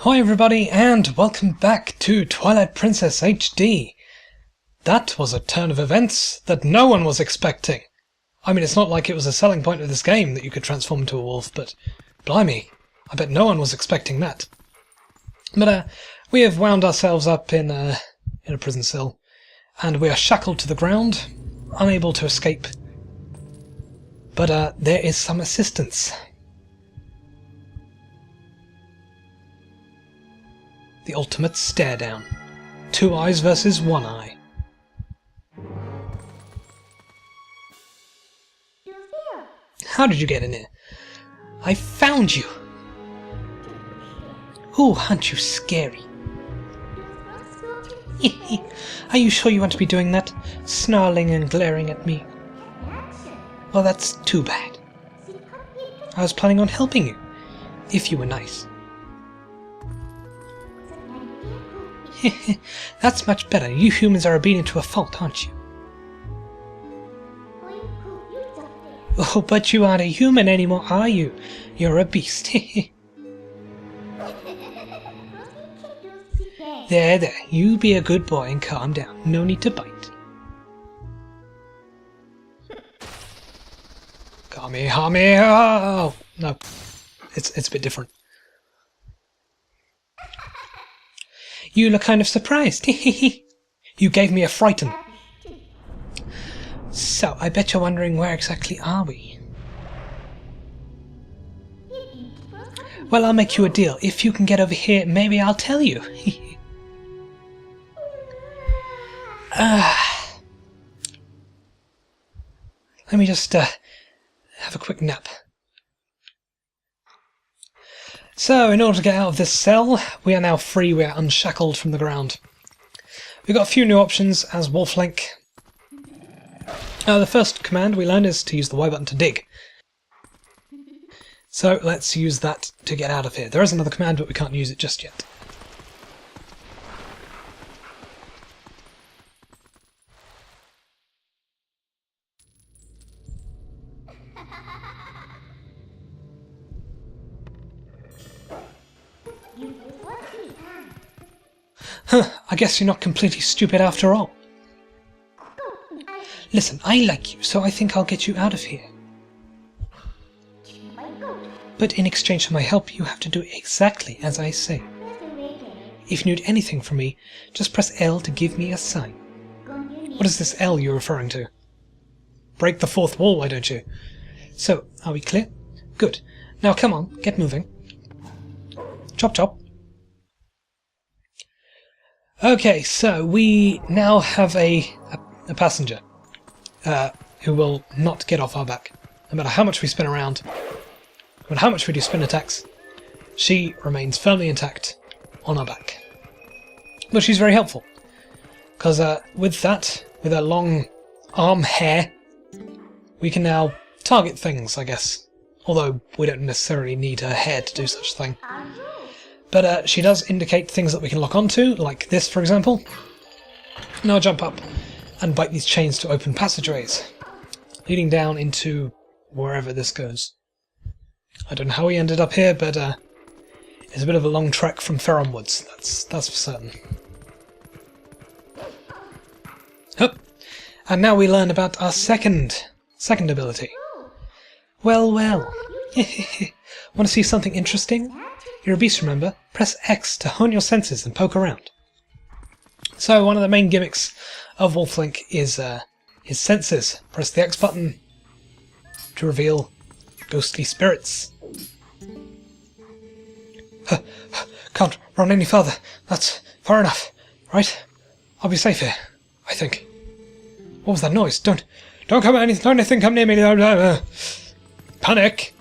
Hi everybody, and welcome back to Twilight Princess HD. That was a turn of events that no one was expecting. I mean, it's not like it was a selling point of this game that you could transform into a wolf, but blimey, I bet no one was expecting that. But we have wound ourselves up in a prison cell, and we are shackled to the ground, unable to escape. But there is some assistance. The ultimate stare down. 2 eyes versus 1 eye. How did you get in here? I found you! Ooh, aren't you scary? Are you sure you want to be doing that? Snarling and glaring at me? Well, that's too bad. I was planning on helping you, if you were nice. That's much better. You humans are obedient to a fault, aren't you? Oh, but you aren't a human anymore, are you? You're a beast. There, you be a good boy and calm down. No need to bite. Kame. Oh, no, it's a bit different. You look kind of surprised. You gave me a frighten. So, I bet you're wondering where exactly are we? Well, I'll make you a deal. If you can get over here, maybe I'll tell you. Let me just have a quick nap. So, in order to get out of this cell, we are now free, we are unshackled from the ground. We've got a few new options as Wolf Link. The first command we learned is to use the Y button to dig. So, let's use that to get out of here. There is another command, but we can't use it just yet. I guess you're not completely stupid after all. Listen, I like you, so I think I'll get you out of here. But in exchange for my help, you have to do exactly as I say. If you need anything from me, just press L to give me a sign. What is this L you're referring to? Break the fourth wall, why don't you? So, are we clear? Good. Now come on, get moving. Chop chop. Okay, so we now have a passenger who will not get off our back. No matter how much we spin around, no matter how much we do spin attacks, she remains firmly intact on our back. But she's very helpful, because with her long arm hair, we can now target things, I guess. Although we don't necessarily need her hair to do such a thing. But she does indicate things that we can lock onto, like this, for example. Now jump up and bite these chains to open passageways, leading down into wherever this goes. I don't know how we ended up here, but it's a bit of a long trek from Ferron Woods. That's for certain. Hup. And now we learn about our second ability. Well, well. Want to see something interesting? You're a beast, remember? Press X to hone your senses and poke around. So one of the main gimmicks of Wolflink is his senses. Press the X button to reveal ghostly spirits. Can't run any further. That's far enough, right? I'll be safe here, I think. What was that noise? Don't come anything come near me. Panic.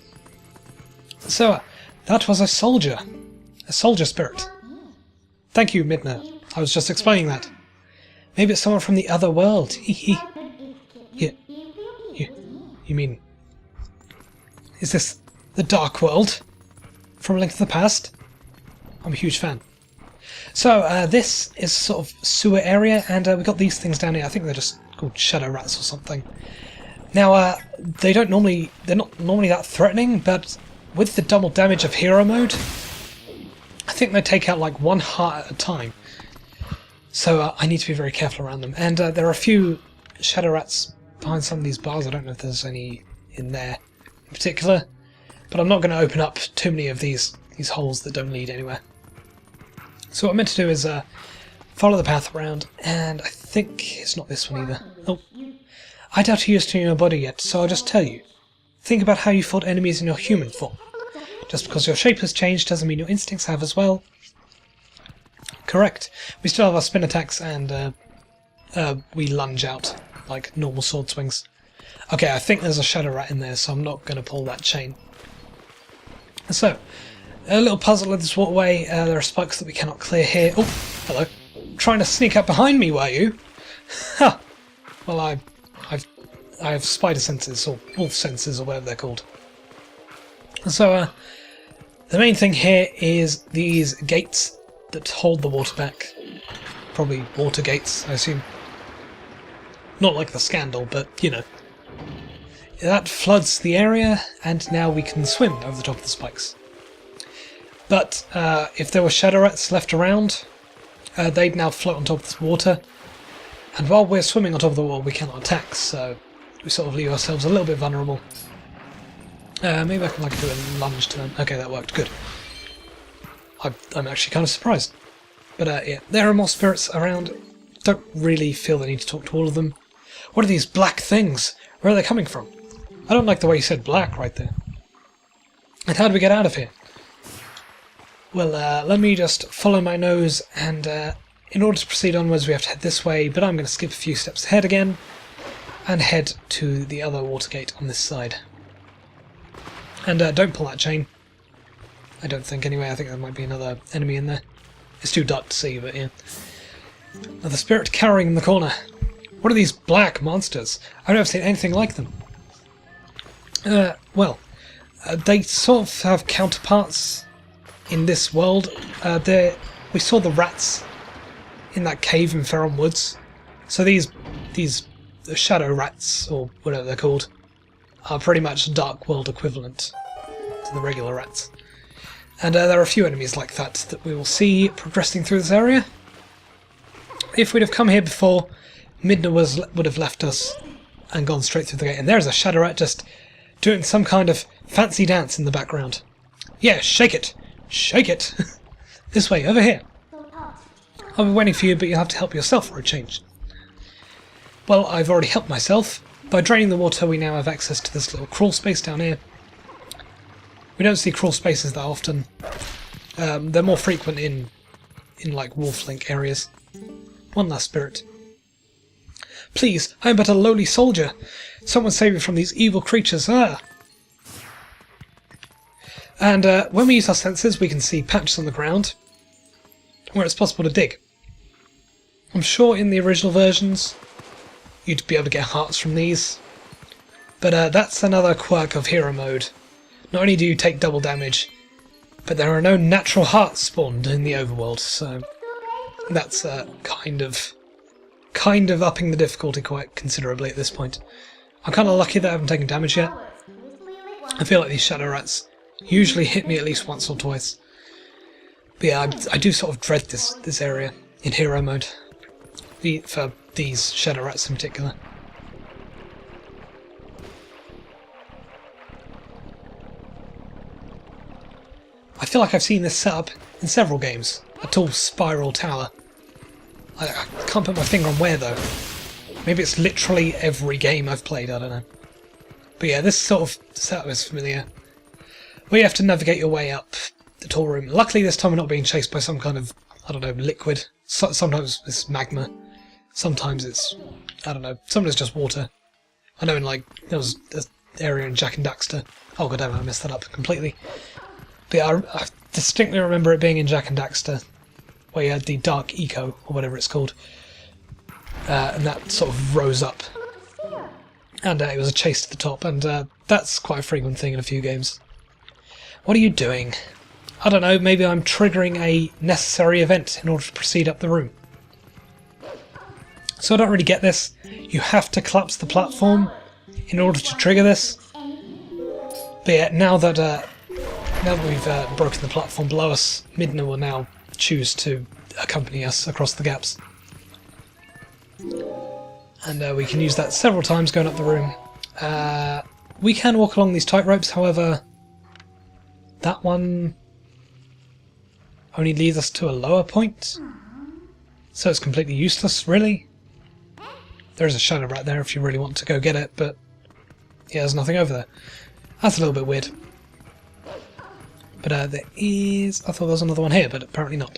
So that was a soldier spirit. Thank you, Midna. I was just explaining that. Maybe it's someone from the other world. Hee. You mean, is this the Dark World from Link to the Past? I'm a huge fan. So this is sort of sewer area, and we got these things down here. I think they're just called shadow rats or something. Now they're not normally that threatening, but with the double damage of hero mode, I think they take out like one heart at a time. So I need to be very careful around them. And there are a few shadow rats behind some of these bars. I don't know if there's any in there in particular, but I'm not going to open up too many of these holes that don't lead anywhere. So what I'm meant to do is follow the path around, and I think it's not this one either. Oh, I doubt you're used to your body yet, so I'll just tell you. Think about how you fought enemies in your human form. Just because your shape has changed doesn't mean your instincts have as well. Correct. We still have our spin attacks, and we lunge out like normal sword swings. Okay, I think there's a shadow rat in there, so I'm not going to pull that chain. So, a little puzzle in this waterway. There are spikes that we cannot clear here. Oh, hello. Trying to sneak up behind me, were you? Ha! Well, I have spider senses, or wolf senses, or whatever they're called. So, the main thing here is these gates that hold the water back. Probably water gates, I assume. Not like the Scandal, but, you know. That floods the area, and now we can swim over the top of the spikes. But if there were shadow rats left around, they'd now float on top of this water. And while we're swimming on top of the water, we cannot attack, so we sort of leave ourselves a little bit vulnerable. Maybe I can do a lunge to them. Okay, that worked. Good. I'm actually kind of surprised. But yeah, there are more spirits around. Don't really feel the need to talk to all of them. What are these black things? Where are they coming from? I don't like the way you said black right there. And how do we get out of here? Well, let me just follow my nose, and in order to proceed onwards we have to head this way, but I'm going to skip a few steps ahead again and head to the other water gate on this side. And don't pull that chain. I don't think anyway. I think there might be another enemy in there. It's too dark to see, but yeah. Another spirit cowering in the corner. What are these black monsters? I've never seen anything like them. Well, they sort of have counterparts in this world. We saw the rats in that cave in Ferron Woods. So these shadow rats, or whatever they're called, are pretty much Dark World equivalent to the regular rats. And there are a few enemies like that we will see progressing through this area. If we'd have come here before, Midna would have left us and gone straight through the gate. And there's a shadow rat just doing some kind of fancy dance in the background. Yeah, shake it! Shake it! This way, over here. I'll be waiting for you, but you'll have to help yourself for a change. Well, I've already helped myself. By draining the water, we now have access to this little crawl space down here. We don't see crawl spaces that often. They're more frequent in like Wolflink areas. One last spirit. Please, I am but a lowly soldier. Someone save me from these evil creatures. Ah! And when we use our senses, we can see patches on the ground where it's possible to dig. I'm sure in the original versions you'd be able to get hearts from these, but that's another quirk of hero mode. Not only do you take double damage, but there are no natural hearts spawned in the overworld, so that's kind of upping the difficulty quite considerably at this point. I'm kind of lucky that I haven't taken damage yet. I feel like these shadow rats Usually hit me at least once or twice. But yeah, I do sort of dread this area in hero mode. For these shadow rats in particular. I feel like I've seen this setup in several games. A tall spiral tower. I can't put my finger on where though. Maybe it's literally every game I've played, I don't know. But yeah, this sort of setup is familiar. Where you have to navigate your way up the tall room. Luckily this time we're not being chased by some kind of, I don't know, liquid. Sometimes it's magma. Sometimes it's, I don't know, sometimes it's just water. I know in like, there was an area in Jak and Daxter. Oh god damn it, I messed that up completely. But yeah, I distinctly remember it being in Jak and Daxter, where you had the dark eco, or whatever it's called. And that sort of rose up. And it was a chase to the top, and that's quite a frequent thing in a few games. What are you doing? I don't know, maybe I'm triggering a necessary event in order to proceed up the room. So I don't really get this. You have to collapse the platform in order to trigger this. But yeah, now that we've broken the platform below us, Midna will now choose to accompany us across the gaps. And we can use that several times going up the room. We can walk along these tight ropes, however, that one only leads us to a lower point. So it's completely useless, really. There is a shadow rat there if you really want to go get it, but yeah, there's nothing over there. That's a little bit weird. But there is... I thought there was another one here, but apparently not.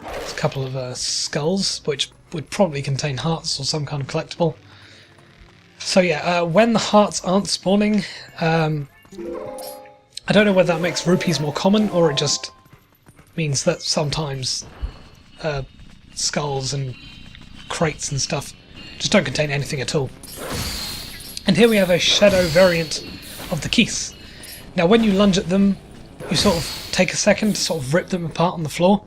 There's a couple of skulls, which would probably contain hearts or some kind of collectible. So yeah, when the hearts aren't spawning, I don't know whether that makes rupees more common, or it just means that sometimes skulls and crates and stuff just don't contain anything at all. And here we have a shadow variant of the keys. Now when you lunge at them, you sort of take a second to sort of rip them apart on the floor.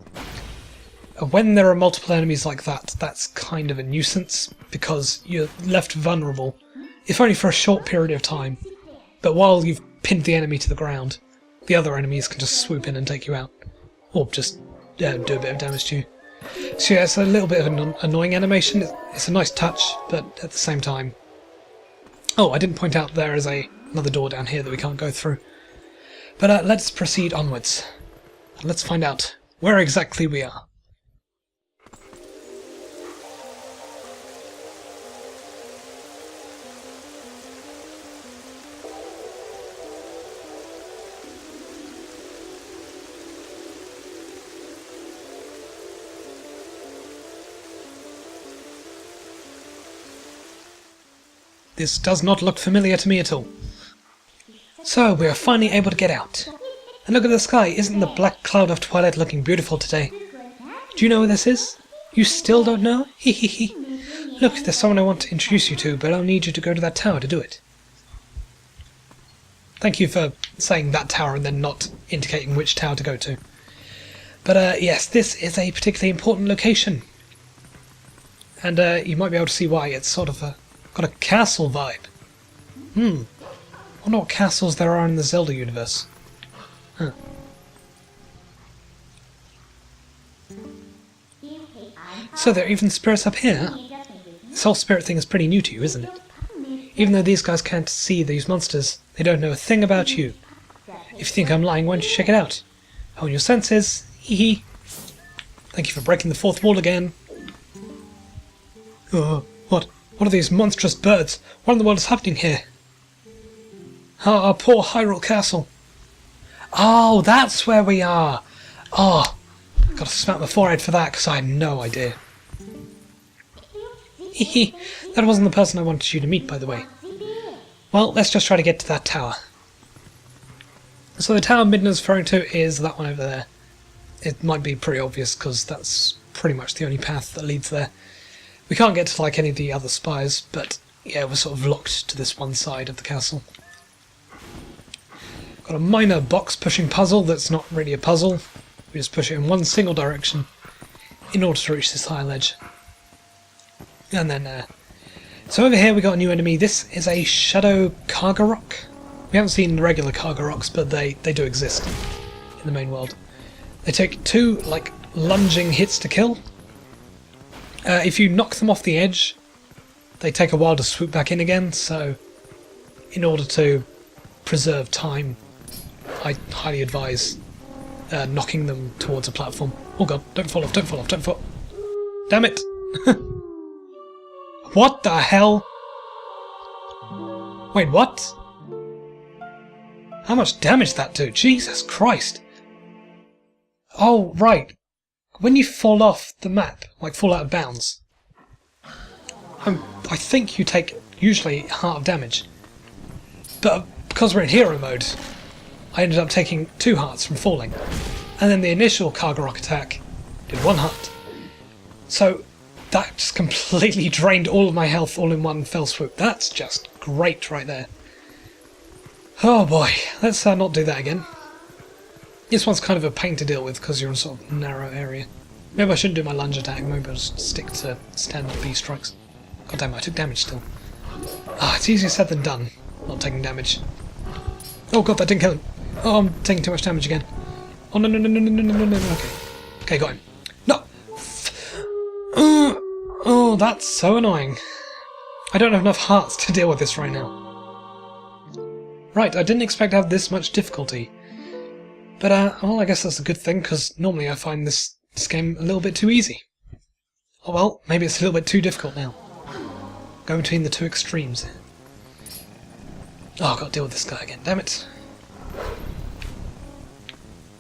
When there are multiple enemies like that, that's kind of a nuisance, because you're left vulnerable, if only for a short period of time. But while you've pinned the enemy to the ground, the other enemies can just swoop in and take you out. Or just do a bit of damage to you. So yeah, it's a little bit of an annoying animation. It's a nice touch, but at the same time... Oh, I didn't point out there is another door down here that we can't go through. But let's proceed onwards. Let's find out where exactly we are. This does not look familiar to me at all. So, we are finally able to get out. And look at the sky, isn't the black cloud of Twilight looking beautiful today? Do you know where this is? You still don't know? Hehehe. Look, there's someone I want to introduce you to, but I'll need you to go to that tower to do it. Thank you for saying that tower and then not indicating which tower to go to. But yes, this is a particularly important location. And you might be able to see why. It's sort of got a castle vibe. I wonder what castles there are in the Zelda universe. Huh. So there are even spirits up here? This whole spirit thing is pretty new to you, isn't it? Even though these guys can't see these monsters, they don't know a thing about you. If you think I'm lying, why don't you check it out? Hone your senses. Hee hee. Thank you for breaking the fourth wall again. What? What are these monstrous birds? What in the world is happening here? Our poor Hyrule Castle. Oh, that's where we are. Oh, I've got to smack my forehead for that because I had no idea. Hehe, that wasn't the person I wanted you to meet, by the way. Well, let's just try to get to that tower. So the tower Midna's referring to is that one over there. It might be pretty obvious because that's pretty much the only path that leads there. We can't get to like any of the other spires, but yeah, we're sort of locked to this one side of the castle. Got a minor box pushing puzzle that's not really a puzzle. We just push it in one single direction in order to reach this high ledge. And then, so over here we got a new enemy. This is a Shadow Kargarok, We haven't seen regular cargo rocks, but they do exist in the main world. They take 2 like lunging hits to kill. If you knock them off the edge, they take a while to swoop back in again, so in order to preserve time, I highly advise knocking them towards a platform. Oh god, don't fall off, don't fall off, don't fall. Damn it! What the hell? Wait, what? How much damage did that do? Jesus Christ! Oh, right. When you fall off the map, like fall out of bounds, I think you take usually half of damage. But because we're in hero mode, I ended up taking 2 hearts from falling. And then the initial cargo rock attack did 1 heart. So that just completely drained all of my health all in one fell swoop. That's just great right there. Oh boy, let's not do that again. This one's kind of a pain to deal with because you're in sort of a narrow area. Maybe I shouldn't do my lunge attack, maybe I'll just stick to standard B strikes. God damn it, I took damage still. Ah, it's easier said than done, not taking damage. Oh god, that didn't kill him. Oh, I'm taking too much damage again. Oh no no no no no no no no no, okay. Okay, got him. No! Oh, that's so annoying. I don't have enough hearts to deal with this right now. Right, I didn't expect to have this much difficulty. But, well, I guess that's a good thing, because normally I find this game a little bit too easy. Oh well, maybe it's a little bit too difficult now. Going between the 2 extremes. Oh, I've got to deal with this guy again, damn it.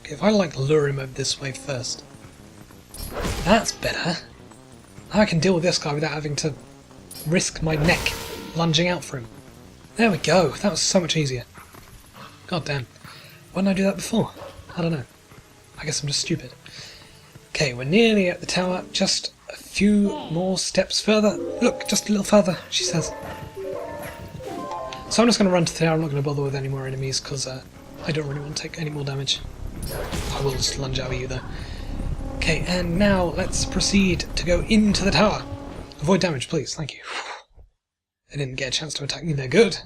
Okay, if I like lure him over this way first. That's better. Now I can deal with this guy without having to risk my neck lunging out for him. There we go, that was so much easier. God damn. Why didn't I do that before? I don't know. I guess I'm just stupid. Okay, we're nearly at the tower, just a few more steps further. Look, just a little further, she says. So I'm just going to run to the tower, I'm not going to bother with any more enemies because I don't really want to take any more damage. I will just lunge out at you though. Okay, and now let's proceed to go into the tower. Avoid damage, please, thank you. They didn't get a chance to attack me, they're good.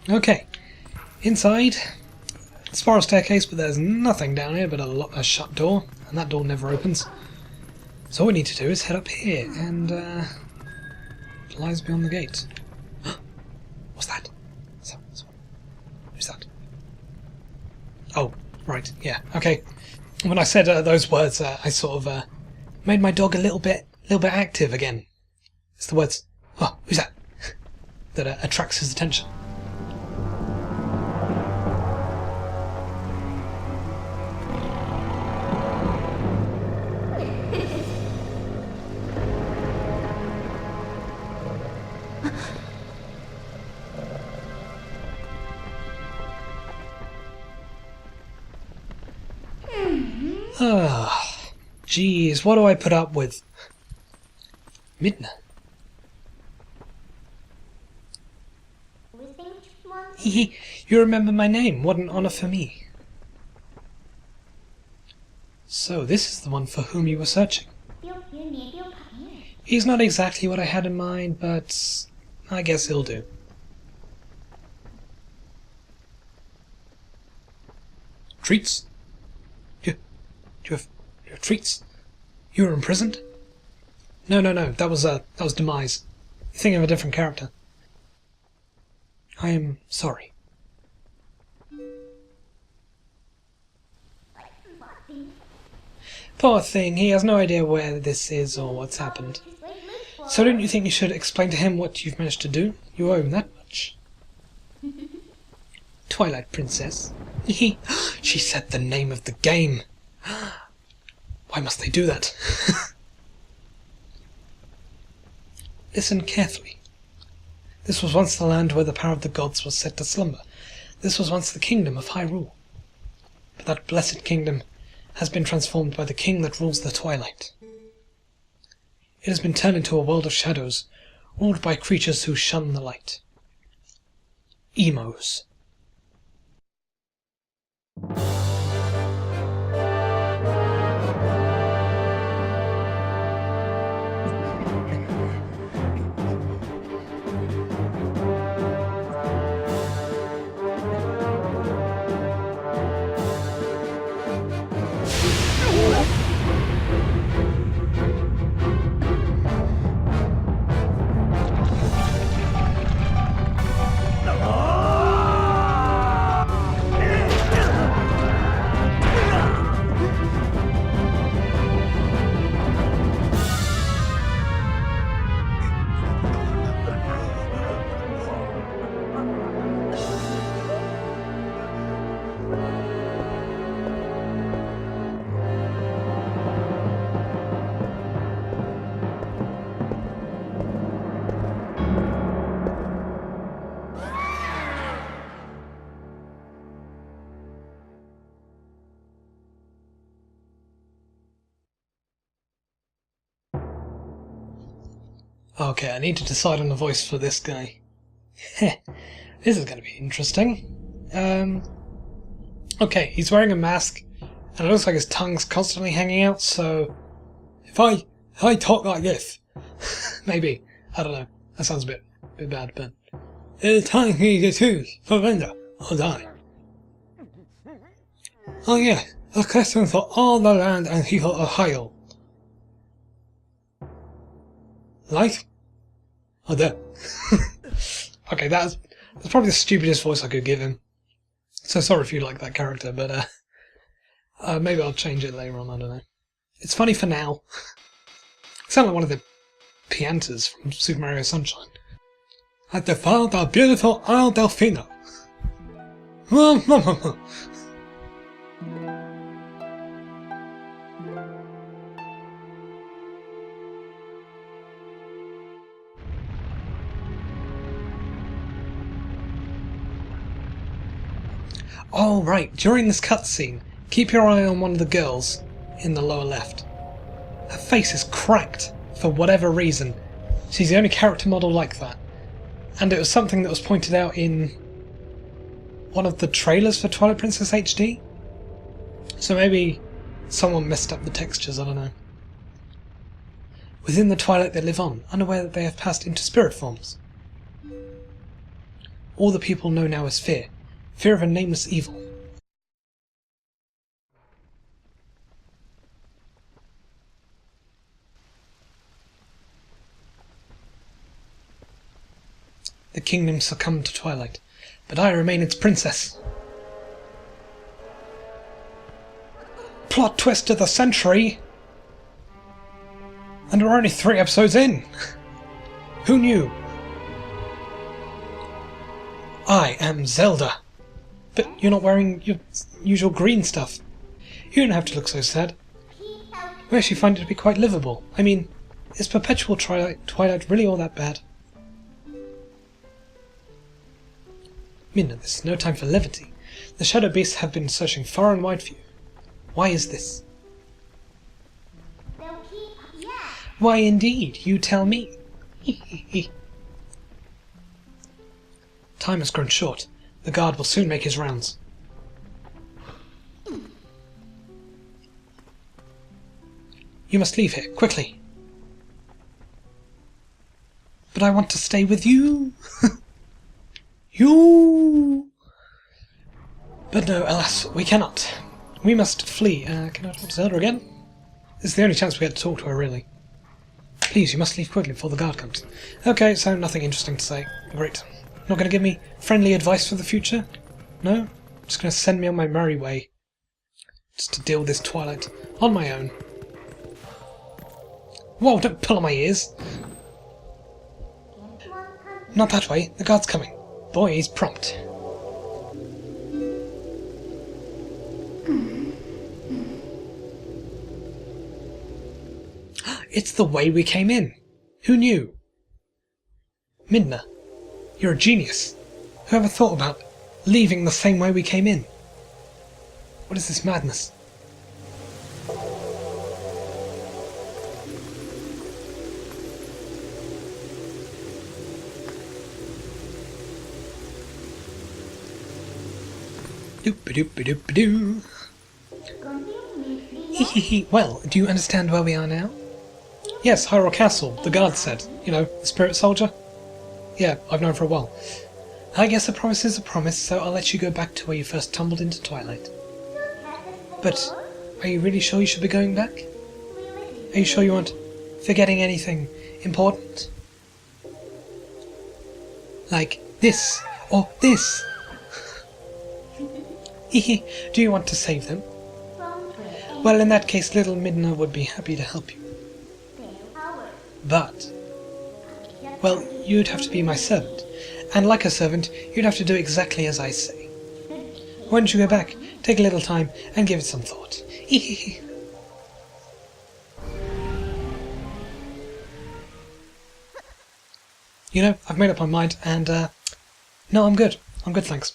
Okay, inside, spiral staircase, but there's nothing down here but a shut door, and that door never opens. So all we need to do is head up here, and it lies beyond the gate. What's that? Who's that? Oh, right, yeah, okay. When I said those words, I sort of made my dog a little bit active again. It's the words, oh, who's that? That attracts his attention. Ah, jeez, what do I put up with? Midna. Hehe, you remember my name. What an honor for me. So, this is the one for whom you were searching. He's not exactly what I had in mind, but I guess he'll do. Treats? Do you have treats? You were imprisoned? No, that was Demise. You're thinking of a different character. I am sorry. Poor thing, he has no idea where this is or what's happened. So don't you think you should explain to him what you've managed to do? You owe him that much. Twilight Princess. She said the name of the game. Why must they do that? Listen carefully. This was once the land where the power of the gods was set to slumber. This was once the kingdom of Hyrule. But that blessed kingdom has been transformed by the king that rules the Twilight. It has been turned into a world of shadows, ruled by creatures who shun the light. Emos. Okay, I need to decide on a voice for this guy. This is going to be interesting. Okay, he's wearing a mask, and it looks like his tongue's constantly hanging out, so... If I talk like this... maybe. I don't know. That sounds a bit bad, but... It's time for you to choose. Surrender or die. Oh yeah, a question for all the land and people of Ohio. Life? Or death? Okay, that's probably the stupidest voice I could give him. So sorry if you like that character, but maybe I'll change it later on, I don't know. It's funny for now. Sound like one of the Piantas from Super Mario Sunshine. At the far the beautiful Isle Delfino. Oh right, during this cutscene, keep your eye on one of the girls in the lower left. Her face is cracked for whatever reason. She's the only character model like that. And it was something that was pointed out in one of the trailers for Twilight Princess HD. So maybe someone messed up the textures, I don't know. Within the twilight they live on, unaware that they have passed into spirit forms. All the people know now is fear. Fear of a nameless evil. The kingdom succumbed to Twilight, but I remain its princess. Plot twist of the century! And we're only 3 episodes in! Who knew? I am Zelda. But you're not wearing your usual green stuff. You don't have to look so sad. We actually find it to be quite livable. I mean, is perpetual Twilight really all that bad? Minna, this is no time for levity. The shadow beasts have been searching far and wide for you. Why is this? Why indeed, you tell me. Time has grown short. The guard will soon make his rounds. You must leave here, quickly. But I want to stay with you. You. But no, alas, we cannot. We must flee. Can I talk to Zelda again? This is the only chance we get to talk to her, really. Please, you must leave quickly before the guard comes. Okay, so nothing interesting to say. Great. Not going to give me friendly advice for the future? No? Just going to send me on my merry way. Just to deal with this Twilight on my own. Whoa, don't pull on my ears! Not that way, the guard's coming. Boy, he's prompt. It's the way we came in. Who knew? Midna, you're a genius. Whoever thought about leaving the same way we came in? What is this madness? Doop-a-doop-a-doop-a-doo. Well, do you understand where we are now? Yes, Hyrule Castle, the guard said. You know, the spirit soldier? Yeah, I've known for a while. I guess a promise is a promise, so I'll let you go back to where you first tumbled into Twilight. But, are you really sure you should be going back? Are you sure you aren't forgetting anything important? Like this, or this? Do you want to save them? Well, in that case, little Midna would be happy to help you. But, well, you'd have to be my servant, and like a servant, you'd have to do exactly as I say. Why don't you go back, take a little time, and give it some thought? You know, I've made up my mind, and, no, I'm good. I'm good, thanks.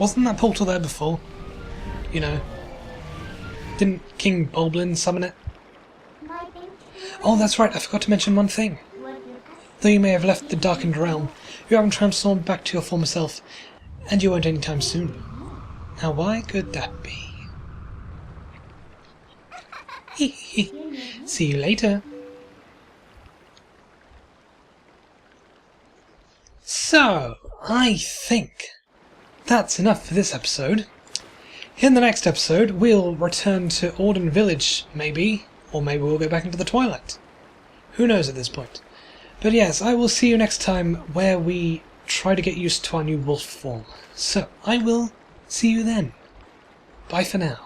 Wasn't that portal there before? You know. Didn't King Bulblin summon it? Oh, that's right, I forgot to mention one thing. Though you may have left the darkened realm, you haven't transformed back to your former self, and you won't anytime soon. Now why could that be? See you later. So, I think that's enough for this episode. In the next episode, we'll return to Auden Village, maybe, or maybe we'll go back into the Twilight. Who knows at this point. But yes, I will see you next time where we try to get used to our new wolf form. So, I will see you then. Bye for now.